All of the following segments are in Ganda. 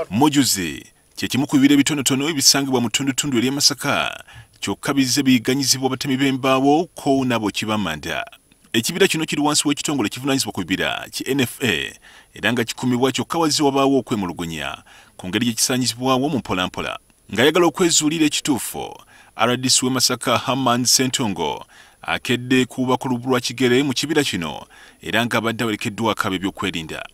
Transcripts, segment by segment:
Mojuze kyekimu ku bibira ebitonotono ebisangibwa mu ttundutundu eri Masaka kyokka bizze biganyizibwa abatemi b'embaawo ko nabo kibamanda. Ekibira kino kiri wansi w'ekitongole kivunaanyizibwa ku bibira ki NFA era nga kikumibwa kyokka wazze wabaawo okwemulugunya ku ngeri gyekisaanyizibwawo mu mpolampola. Ng'ayagala okwezuulira ekituufu, RDC w'e Masaka Haman Ssentongo akedde kuba ku lubu lwa kigere mu kibira kino era ng'abadde awerekeddwa akabi by'okwerinda.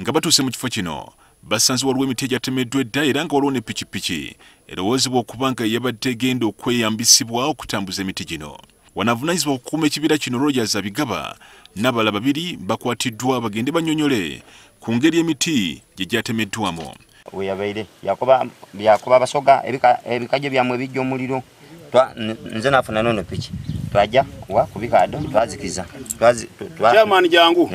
Nga batuuse mu kifo kino basanze waliwo emiti egyatemeddwa edda era nga waliwo ne pikipiki erowoozebwa okuba nga yabadde egenda okweyambisibwa okutambuza emiti gino. Wanavunaanyizibwa okukuuma ekibira kino Rogers Abigaba n'abalala babiri bakwatiddwa bagende bannyonnyole ku ngeri emiti gye gyatemeddwamu. Weyabaire yakuba abasoga ebikajjo byamwe bijja omuliro nze nafuna nono piki twajja kubikado twazikiza Chairman jangu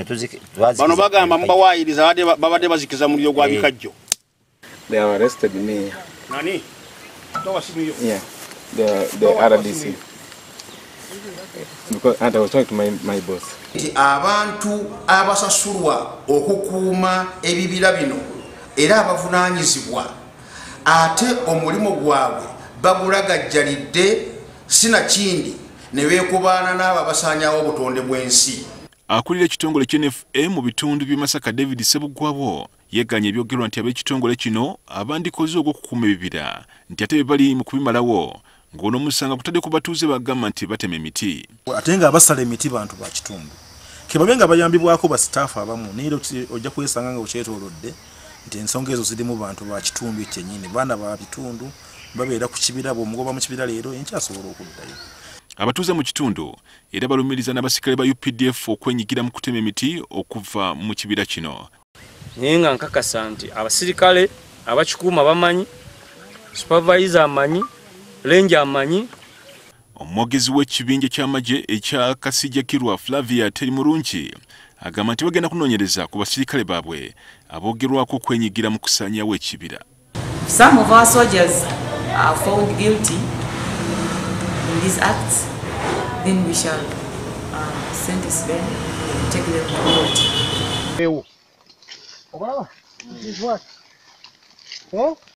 bano bagamba mbawayiriza babadde bazikiza muliro gwa bikajjo. They have arrested me. Nani? Yeah, the RDC. Because I was talking to my boss. Abantu abasasulwa okukuuma ebibira bino era abavunaanyizibwa ate omulimo gwabwe bagulagajjalidde sina kindi ne beekubaana n'abo abasaanyaawo obutonde bw'ensi. Akulira ekitongole ky'NFA mu bitundu by'e Masaka David Sebugwabo yegganya ebyogerwa nti ab'ekitongole kino abandikoze ogw'okukuuma ebibira nti ate bali mu kubimalawo ng'ono omusanga kutadde ku batuuze bagamba nti batema emiti. Ate nga abasala emiti bantu ba kitundu kebabe nga bayambibwako basitaafu abamu naye ojja kwesanga nga okyetoolodde nti ensonga ezo zirimu bantu ba kitundu ekyennyini baana ba bitundu babeera ku kibira bw'omugoba mu kibira leero enkyasobola okuddayo. Abatuuze mu kitundu era balumiriza n'abasikale ba UPDF okwenyigira mu kutema emiti okuva mu kibira kino. Naye nga nkakasa nti abasirikale abakikuuma bamanyi, supervisor amanyi, ranger amanyi. Omwogezi w'ekibinja ky'amagye ekya Kasijjakirwa Flavia Terimurungi agamba nti bagenda kunoonyereza ku basirikale baabwe aboogerwako okwenyigira mu kusaanyaawo ekibira. Some of our soldiers are found guilty in these acts, then we shall sentence them and take them to court.